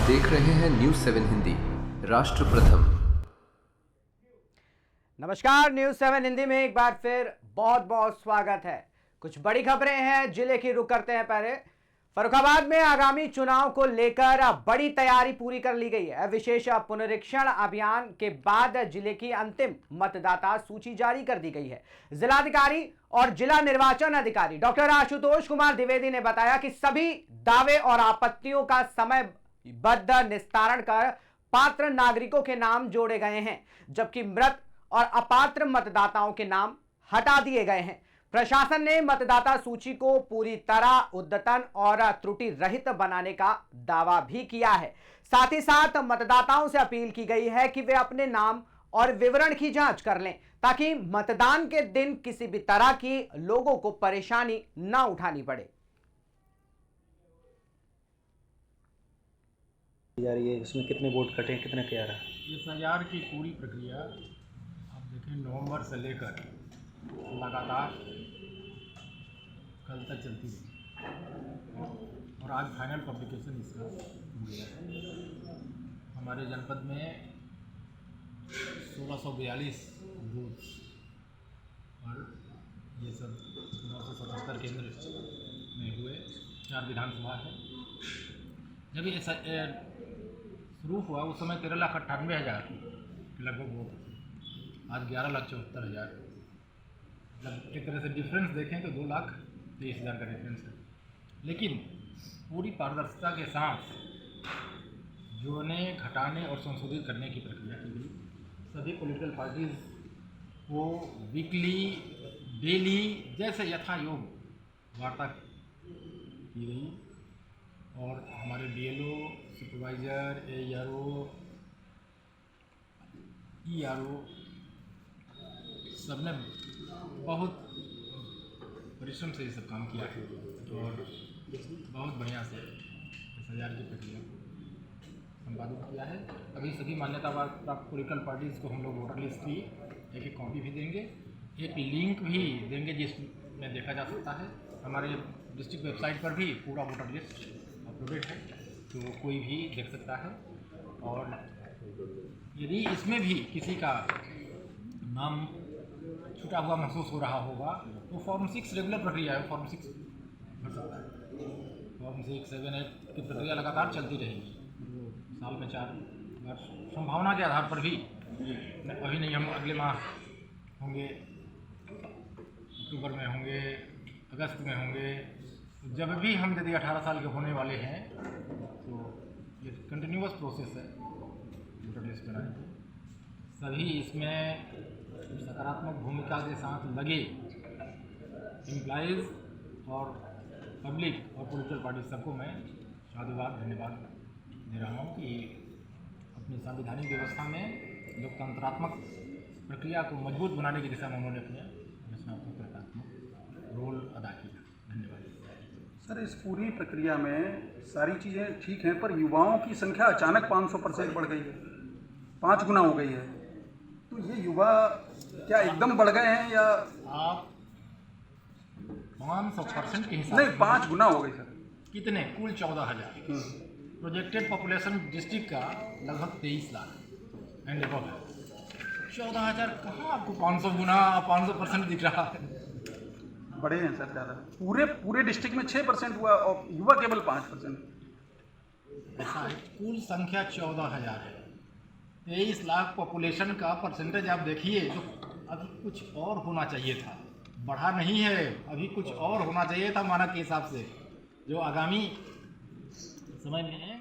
देख रहे हैं न्यूज 7 हिंदी, राष्ट्र प्रथम। नमस्कार, न्यूज 7 हिंदी में एक बार फिर बहुत बहुत स्वागत है। कुछ बड़ी खबरें हैं जिले की, रुक करते हैं। पहले फर्रुखाबाद में आगामी चुनाव को लेकर बड़ी तैयारी पूरी कर ली गई है। विशेष पुनरीक्षण अभियान के बाद जिले की अंतिम मतदाता सूची जारी कर दी गई है। जिलाधिकारी और जिला निर्वाचन अधिकारी डॉक्टर आशुतोष कुमार द्विवेदी ने बताया कि सभी दावे और आपत्तियों का समयबद्ध निस्तारण कर पात्र नागरिकों के नाम जोड़े गए हैं, जबकि मृत और अपात्र मतदाताओं के नाम हटा दिए गए हैं। प्रशासन ने मतदाता सूची को पूरी तरह उद्यतन और त्रुटि रहित बनाने का दावा भी किया है। साथ ही साथ मतदाताओं से अपील की गई है कि वे अपने नाम और विवरण की जांच कर लें, ताकि मतदान के दिन किसी भी तरह की लोगों को परेशानी न उठानी पड़े। ये इसमें कितने वोट कटे, कितने क्या रहा? एफआईआर की पूरी प्रक्रिया आप देखें नवंबर से लेकर लगातार कल तक चलती रही और आज फाइनल पब्लिकेशन इसका हो गया है। हमारे जनपद में 1642 बूथ और ये सब 977 केंद्र में हुए 4 विधानसभा है। जब ये शुरू हुआ उस समय 13,98,000 के लगभग वोट थे। आज 11,74,000। मतलब एक तरह से डिफरेंस देखें तो 2,23,000 का डिफरेंस है। लेकिन पूरी पारदर्शिता के साथ जोड़ने, घटाने और संशोधित करने की प्रक्रिया की गई। सभी पॉलिटिकल पार्टीज़ को वीकली, डेली जैसे यथायोग वार्ता की गई और हमारे बीएलओ, सुपरवाइज़र, एआरओ, ईआरओ सबने बहुत परिश्रम से ये सब काम किया है और बहुत बढ़िया से एफआईआर की प्रक्रिया संपादित किया है। अभी सभी मान्यता प्राप्त पॉलिटिकल पार्टीज़ को हम लोग वोटर लिस्ट की एक कॉपी भी देंगे, एक लिंक भी देंगे जिसमें देखा जा सकता है। हमारे डिस्ट्रिक्ट वेबसाइट पर भी पूरा वोटर लिस्ट अपलोडेड है, तो कोई भी देख सकता है। और यदि इसमें भी किसी का नाम छूटा हुआ महसूस हो रहा होगा तो फॉर्म 6 रेगुलर प्रक्रिया है, फॉर्म 6 भर सकता है। फॉर्म 6, 7, 8 की प्रक्रिया लगातार चलती रहेगी। साल में 4 बार संभावना के आधार पर भी, अभी नहीं, हम अगले माह होंगे, अक्टूबर में होंगे, अगस्त में होंगे। जब भी हम यदि 18 साल के होने वाले हैं तो ये कंटिन्यूअस प्रोसेस है वोटर लिस्ट बनाने की। सभी इसमें सकारात्मक भूमिका के साथ लगे एम्प्लॉइज़ और पब्लिक और पॉलिटिकल पार्टी सबको मैं साधुवाद, धन्यवाद दे रहा हूँ कि अपनी संवैधानिक व्यवस्था में लोकतंत्रात्मक प्रक्रिया को मजबूत बनाने की दिशा में उन्होंने अपने रचनात्मक रोल अदा किया। धन्यवाद सर। इस पूरी प्रक्रिया में सारी चीज़ें ठीक हैं, पर युवाओं की संख्या अचानक 500% बढ़ गई है, 5 गुना हो गई है। तो ये युवा क्या एकदम बढ़ गए हैं या आप 500% के हिसाब नहीं, 5 गुना हो गई सर। कितने? कुल 14,000। प्रोजेक्टेड पॉपुलेशन डिस्ट्रिक्ट का लगभग 23 लाख एंड एबव है। 14,000 कहाँ आपको 500 गुना 500% दिख रहा है? बड़े हैं सर ज़्यादा। पूरे डिस्ट्रिक्ट में 6% हुआ और युवा केवल 5%। ऐसा है, कुल संख्या 14,000 है। 23 लाख पॉपुलेशन का परसेंटेज आप देखिए, तो अभी कुछ और होना चाहिए था, बढ़ा नहीं है, अभी कुछ और होना चाहिए था मानक के हिसाब से, जो आगामी समय में है।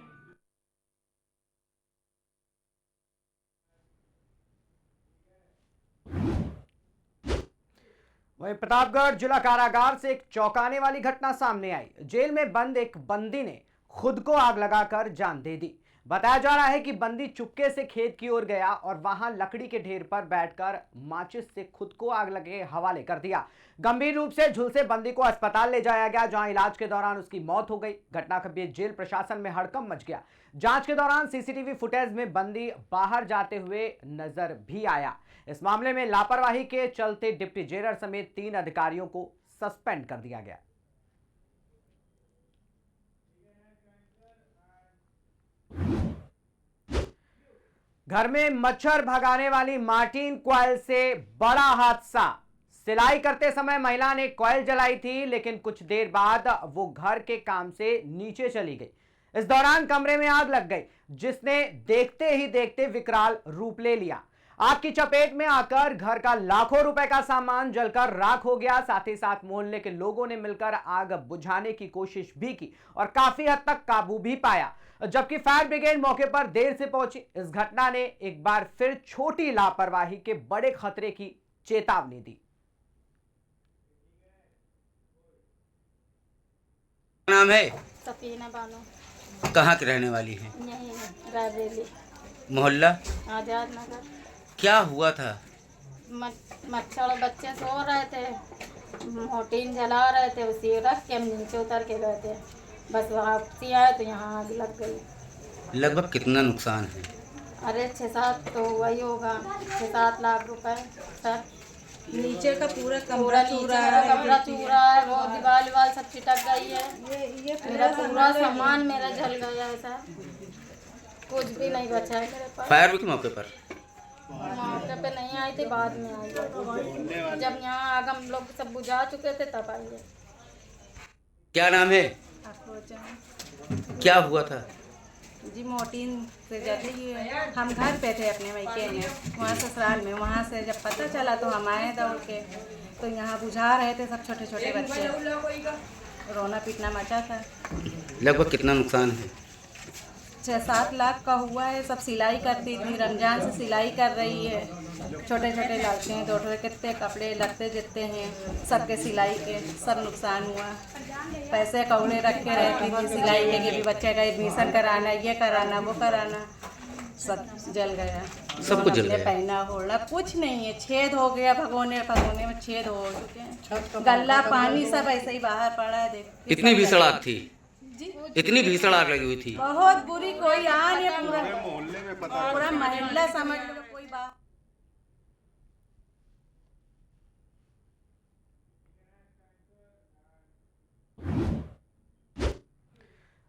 वहीं प्रतापगढ़ जिला कारागार से एक चौंकाने वाली घटना सामने आई। जेल में बंद एक बंदी ने खुद को आग लगाकर जान दे दी। बताया जा रहा है कि बंदी चुपके से खेत की ओर गया और वहां लकड़ी के ढेर पर बैठकर माचिस से खुद को आग लगे हवाले कर दिया। गंभीर रूप से झुलसे बंदी को अस्पताल ले जाया गया, जहां इलाज के दौरान उसकी मौत हो गई। घटना के बीच जेल प्रशासन में हड़कंप मच गया। जांच के दौरान सीसीटीवी फुटेज में बंदी बाहर जाते हुए नजर भी आया। इस मामले में लापरवाही के चलते डिप्टी जेलर समेत 3 अधिकारियों को सस्पेंड कर दिया गया। घर में मच्छर भगाने वाली मार्टिन कॉइल से बड़ा हादसा। सिलाई करते समय महिला ने कॉइल जलाई थी, लेकिन कुछ देर बाद वो घर के काम से नीचे चली गई। इस दौरान कमरे में आग लग गई, जिसने देखते ही देखते विकराल रूप ले लिया। आग की चपेट में आकर घर का लाखों रुपए का सामान जलकर राख हो गया। साथ ही साथ मोहल्ले के लोगों ने मिलकर आग बुझाने की कोशिश भी की और काफी हद तक काबू भी पाया, जबकि फायर ब्रिगेड मौके पर देर से पहुंची। इस घटना ने एक बार फिर छोटी लापरवाही के बड़े खतरे की चेतावनी दी। नाम है? सफीना बानो। कहाँ की रहने वाली है? यही है, रायबरेली। मोहल्ला? आजाद नगर। क्या हुआ था? मच्छर बच्चे सो रहे थे, मोटीन जला रहे थे, उसी रख के हम नीचे उतर के गए थे। बस वापसी आए तो यहाँ आग लग गई। लगभग कितना नुकसान है? अरे 6-7 तो वही होगा, 6-7 लाख रुपए सर। नीचे का पूरा कमरा चूरा है, कमरा चूरा है, वो दीवार सब चिटक गई है। मेरा पूरा सामान मेरा जल गया है सर, कुछ भी नहीं बचा है मेरे पास। फायर ब्रिगेड मौके पर? मौके पे नहीं आई थी, बाद में आई है। जब यहाँ आग हम लोग सब बुझा चुके थे तब आई है। क्या नाम है? क्या हुआ था? जी मोटीन से जली है। हम घर पे थे अपने मायके में, वहाँ ससुराल में। वहाँ से जब पता चला तो हम आए दौड़ के, तो यहाँ बुझा रहे थे सब छोटे छोटे बच्चे, रोना पीटना मचा था। लगभग कितना नुकसान है? 6-7 लाख का हुआ है। सब सिलाई करती थी, रमजान से सिलाई कर रही है। छोटे छोटे लड़के हैं, 2 कितने कपड़े लगते जितने हैं, सबके सिलाई के सब नुकसान हुआ। पैसे कौड़े रख के रहती थी सिलाई के कि भी बच्चे का एडमिशन कराना, ये कराना, वो कराना, सब जल गया। सब कुछ जल गया। पहना होना कुछ नहीं है, छेद हो गया, भगोने में छेद हो चुके हैं। गल्ला पानी सब ऐसे ही बाहर पड़ा है। देख इतनी भीषण आग थी? जी इतनी भीषण आग लगी हुई थी? बहुत बुरी, कोई आ नहीं, पूरा मोहल्ला समझ लो कोई बात।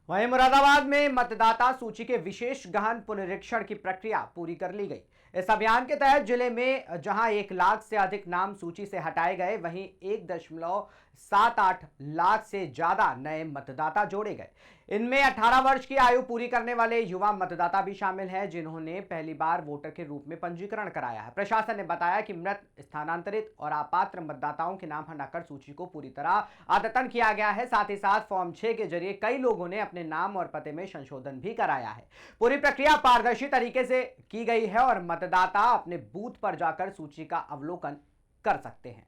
वहीं मुरादाबाद में मतदाता सूची के विशेष गहन पुनरीक्षण की प्रक्रिया पूरी कर ली गई। इस अभियान के तहत जिले में जहां 1 लाख से अधिक नाम सूची से हटाए गए, वहीं 1.78 लाख से ज्यादा नए मतदाता जोड़े गए। इनमें 18 वर्ष की आयु पूरी करने वाले युवा मतदाता भी शामिल हैं, जिन्होंने पहली बार वोटर के रूप में पंजीकरण कराया है। प्रशासन ने बताया कि मृत, स्थानांतरित और अपात्र मतदाताओं के नाम हटाकर सूची को पूरी तरह अद्यतन किया गया है। साथ ही साथ फॉर्म 6 के जरिए कई लोगों ने अपने नाम और पते में संशोधन भी कराया है। पूरी प्रक्रिया पारदर्शी तरीके से की गई है और मतदाता अपने बूथ पर जाकर सूची का अवलोकन कर सकते हैं।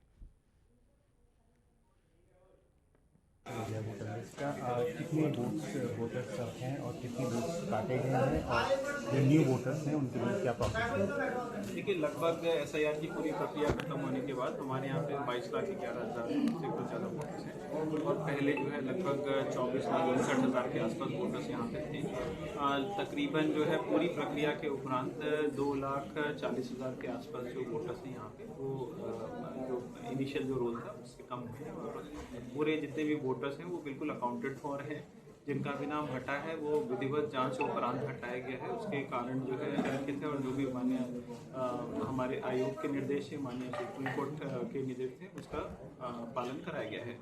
कितने वोटर्स हैं और कितने वोट्स काटे गए हैं और जो न्यू वोटर्स हैं उनके लिए क्या प्रोसेस है? देखिए, लगभग SIR की पूरी प्रक्रिया खत्म होने के बाद हमारे यहाँ पे 22,11,000 से कुछ ज़्यादा वोटर्स हैं और पहले जो है लगभग 24,59,000 के आसपास वोटर्स यहाँ पे थे। तकरीबन जो है पूरी प्रक्रिया के उपरांत 2,40,000 के आसपास जो वोटर्स हैं यहाँ पे, वो जो इनिशियल जो रोल था उससे कम हुए और पूरे जितने भी वोटर्स हैं वो बिल्कुल अकाउंटेड फॉर हैं। जिनका भी नाम हटा है वो विधिवत जांच के उपरांत हटाया गया है, उसके कारण जो है अंकित है और जो भी माननीय हमारे आयोग के निर्देश है, माननीय सुप्रीम कोर्ट के निर्देश थे, उसका पालन कराया गया है।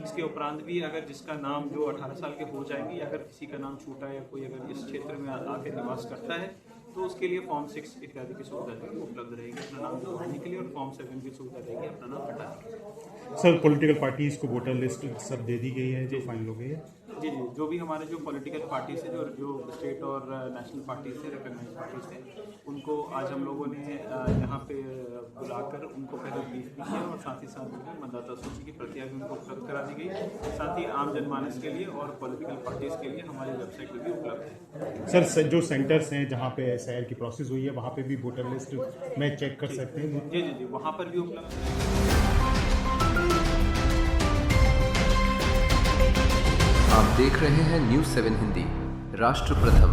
इसके उपरांत भी अगर जिसका नाम जो 18 साल के हो जाएंगे, अगर किसी का नाम छूटा या कोई अगर इस क्षेत्र में आके निवास करता है तो उसके लिए फॉर्म 6 इत्यादि की सुविधा जो उपलब्ध रहेगी अपना नाम जुड़वाने के लिए, और फॉर्म 7 की सुविधा रहेगी अपना नाम हटाने के लिए। सर, पॉलिटिकल पार्टीज को वोटर लिस्ट सब दे दी गई है जो फाइनल हो गई है? जी, जो भी हमारे जो पॉलिटिकल पार्टीज हैं, जो स्टेट और नेशनल पार्टीज हैं, रिकॉग्नाइज्ड पार्टीज हैं, उनको आज हम लोगों ने यहाँ पे बुलाकर उनको पहले ब्रीफ भी किया और साथ ही साथ जो है मतदाता सूची की प्रतियां भी उनको उपलब्ध करा दी गई। साथ ही आम जनमानस के लिए और पॉलिटिकल पार्टीज के लिए हमारी वेबसाइट पर भी उपलब्ध है। सर, जो सेंटर्स हैं जहाँ पे SIR की प्रोसेस हुई है वहाँ पे भी वोटर लिस्ट में चेक कर सकते हैं? जी, वहाँ पर भी उपलब्ध है। आप देख रहे हैं न्यूज़ 7 हिंदी, राष्ट्र प्रथम।